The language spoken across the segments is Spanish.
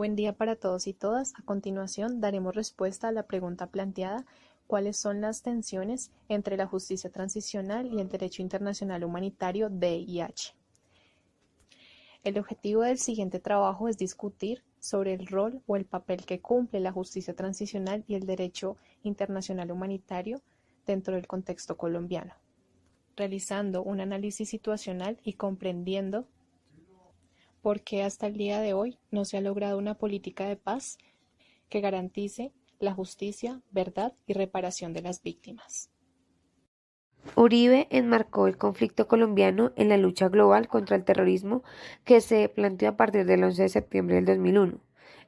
Buen día para todos y todas. A continuación daremos respuesta a la pregunta planteada: ¿cuáles son las tensiones entre la justicia transicional y el derecho internacional humanitario DIH? El objetivo del siguiente trabajo es discutir sobre el rol o el papel que cumple la justicia transicional y el derecho internacional humanitario dentro del contexto colombiano, realizando un análisis situacional y comprendiendo por qué hasta el día de hoy no se ha logrado una política de paz que garantice la justicia, verdad y reparación de las víctimas. Uribe enmarcó el conflicto colombiano en la lucha global contra el terrorismo que se planteó a partir del 11 de septiembre del 2001.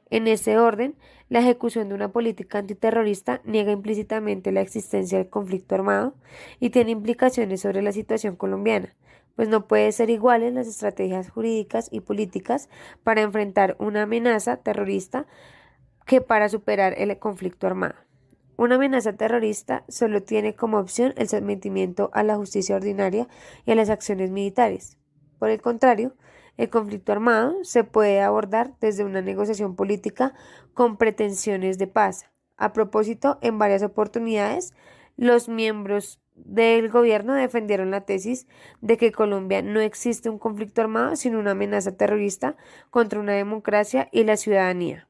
En ese orden, la ejecución de una política antiterrorista niega implícitamente la existencia del conflicto armado y tiene implicaciones sobre la situación colombiana, pues no pueden ser iguales las estrategias jurídicas y políticas para enfrentar una amenaza terrorista que para superar el conflicto armado. Una amenaza terrorista solo tiene como opción el sometimiento a la justicia ordinaria y a las acciones militares. Por el contrario, el conflicto armado se puede abordar desde una negociación política con pretensiones de paz. A propósito, en varias oportunidades, los miembros del gobierno defendieron la tesis de que en Colombia no existe un conflicto armado, sino una amenaza terrorista contra una democracia y la ciudadanía.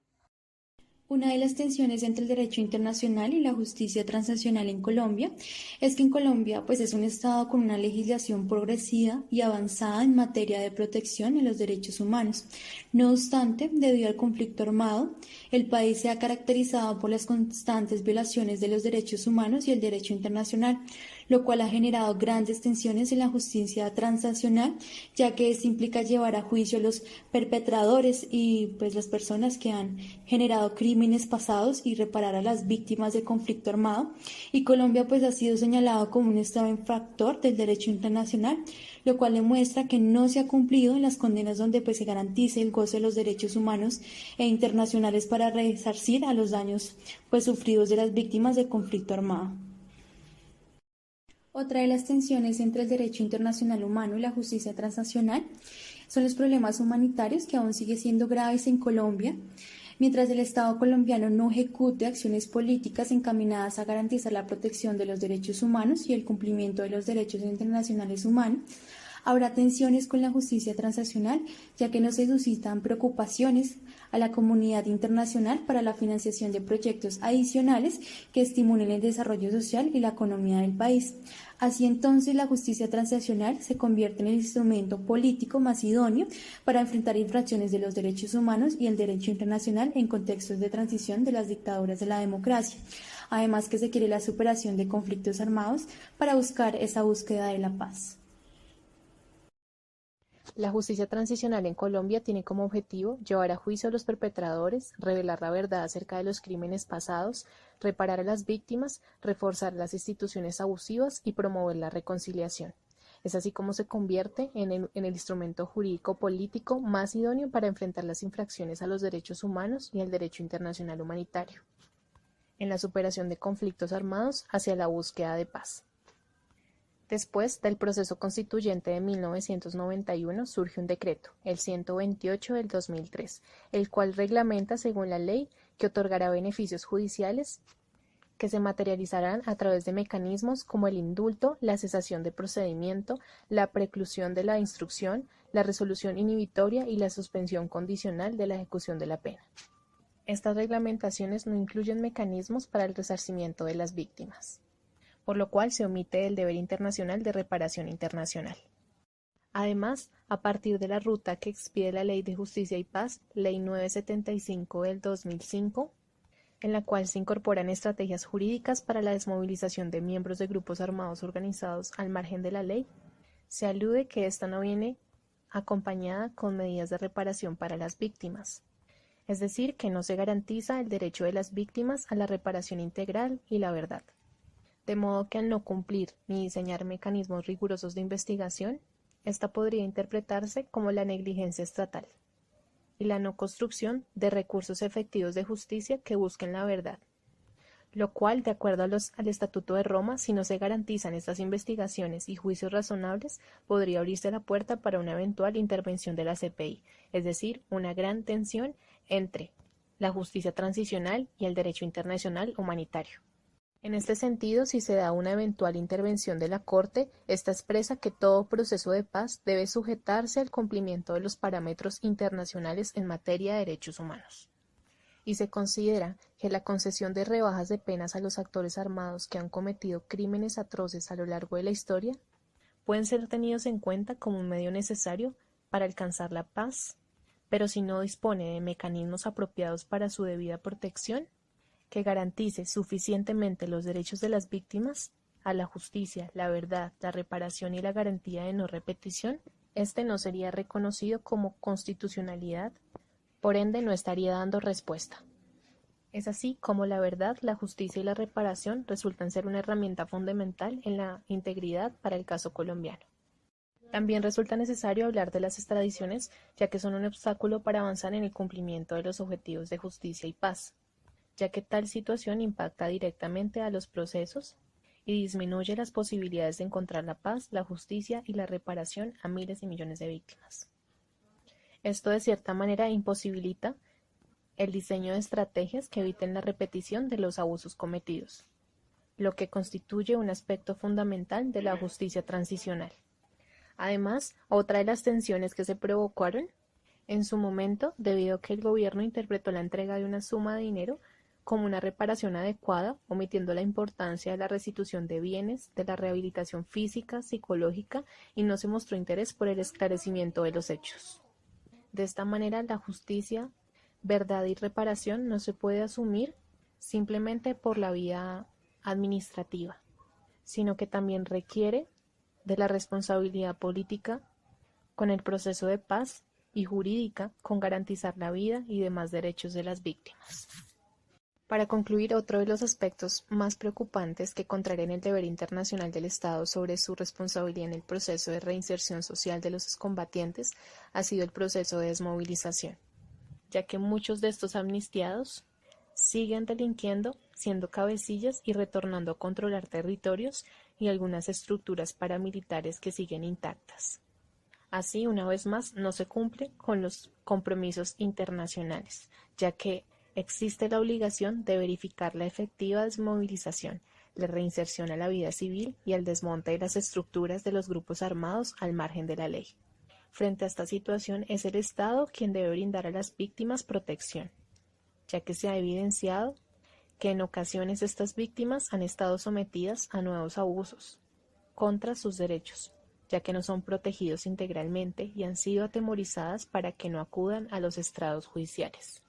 Una de las tensiones entre el derecho internacional y la justicia transnacional en Colombia es que en Colombia pues es un estado con una legislación progresiva y avanzada en materia de protección de los derechos humanos. No obstante, debido al conflicto armado, el país se ha caracterizado por las constantes violaciones de los derechos humanos y el derecho internacional, lo cual ha generado grandes tensiones en la justicia transnacional, ya que esto implica llevar a juicio a los perpetradores y pues las personas que han generado crímenes pasados y reparar a las víctimas de conflicto armado. Y Colombia pues ha sido señalado como un estado infractor del derecho internacional, lo cual demuestra que no se ha cumplido en las condenas donde pues se garantice el goce de los derechos humanos e internacionales para resarcir a los daños pues sufridos de las víctimas de conflicto armado. Otra de las tensiones entre el derecho internacional humano y la justicia transnacional son los problemas humanitarios que aún siguen siendo graves en Colombia. Mientras el Estado colombiano no ejecute acciones políticas encaminadas a garantizar la protección de los derechos humanos y el cumplimiento de los derechos internacionales humanos, habrá tensiones con la justicia transnacional, ya que no se suscitan preocupaciones a la comunidad internacional para la financiación de proyectos adicionales que estimulen el desarrollo social y la economía del país. Así entonces, la justicia transnacional se convierte en el instrumento político más idóneo para enfrentar infracciones de los derechos humanos y el derecho internacional en contextos de transición de las dictaduras de la democracia. Además que se quiere la superación de conflictos armados para buscar esa búsqueda de la paz. La justicia transicional en Colombia tiene como objetivo llevar a juicio a los perpetradores, revelar la verdad acerca de los crímenes pasados, reparar a las víctimas, reforzar las instituciones abusivas y promover la reconciliación. Es así como se convierte en el instrumento jurídico político más idóneo para enfrentar las infracciones a los derechos humanos y el derecho internacional humanitario, en la superación de conflictos armados hacia la búsqueda de paz. Después del proceso constituyente de 1991 surge un decreto, el 128 del 2003, el cual reglamenta según la ley que otorgará beneficios judiciales que se materializarán a través de mecanismos como el indulto, la cesación de procedimiento, la preclusión de la instrucción, la resolución inhibitoria y la suspensión condicional de la ejecución de la pena. Estas reglamentaciones no incluyen mecanismos para el resarcimiento de las víctimas, por lo cual se omite el deber internacional de reparación internacional. Además, a partir de la ruta que expide la Ley de Justicia y Paz, Ley 975 del 2005, en la cual se incorporan estrategias jurídicas para la desmovilización de miembros de grupos armados organizados al margen de la ley, se alude que esta no viene acompañada con medidas de reparación para las víctimas, es decir, que no se garantiza el derecho de las víctimas a la reparación integral y la verdad. De modo que al no cumplir ni diseñar mecanismos rigurosos de investigación, esta podría interpretarse como la negligencia estatal y la no construcción de recursos efectivos de justicia que busquen la verdad, lo cual, de acuerdo al Estatuto de Roma, si no se garantizan estas investigaciones y juicios razonables, podría abrirse la puerta para una eventual intervención de la CPI, es decir, una gran tensión entre la justicia transicional y el derecho internacional humanitario. En este sentido, si se da una eventual intervención de la Corte, esta expresa que todo proceso de paz debe sujetarse al cumplimiento de los parámetros internacionales en materia de derechos humanos. Y se considera que la concesión de rebajas de penas a los actores armados que han cometido crímenes atroces a lo largo de la historia pueden ser tenidos en cuenta como un medio necesario para alcanzar la paz, pero si no dispone de mecanismos apropiados para su debida protección, que garantice suficientemente los derechos de las víctimas, a la justicia, la verdad, la reparación y la garantía de no repetición, este no sería reconocido como constitucionalidad, por ende no estaría dando respuesta. Es así como la verdad, la justicia y la reparación resultan ser una herramienta fundamental en la integridad para el caso colombiano. También resulta necesario hablar de las extradiciones, ya que son un obstáculo para avanzar en el cumplimiento de los objetivos de justicia y paz, ya que tal situación impacta directamente a los procesos y disminuye las posibilidades de encontrar la paz, la justicia y la reparación a miles y millones de víctimas. Esto de cierta manera imposibilita el diseño de estrategias que eviten la repetición de los abusos cometidos, lo que constituye un aspecto fundamental de la justicia transicional. Además, otra de las tensiones que se provocaron en su momento, debido a que el gobierno interpretó la entrega de una suma de dinero como una reparación adecuada, omitiendo la importancia de la restitución de bienes, de la rehabilitación física, psicológica, y no se mostró interés por el esclarecimiento de los hechos. De esta manera, la justicia, verdad y reparación no se puede asumir simplemente por la vía administrativa, sino que también requiere de la responsabilidad política con el proceso de paz y jurídica con garantizar la vida y demás derechos de las víctimas. Para concluir, otro de los aspectos más preocupantes que contrarían el deber internacional del Estado sobre su responsabilidad en el proceso de reinserción social de los excombatientes ha sido el proceso de desmovilización, ya que muchos de estos amnistiados siguen delinquiendo, siendo cabecillas y retornando a controlar territorios y algunas estructuras paramilitares que siguen intactas. Así, una vez más, no se cumple con los compromisos internacionales, ya que existe la obligación de verificar la efectiva desmovilización, la reinserción a la vida civil y el desmonte de las estructuras de los grupos armados al margen de la ley. Frente a esta situación, es el Estado quien debe brindar a las víctimas protección, ya que se ha evidenciado que en ocasiones estas víctimas han estado sometidas a nuevos abusos contra sus derechos, ya que no son protegidos integralmente y han sido atemorizadas para que no acudan a los estrados judiciales.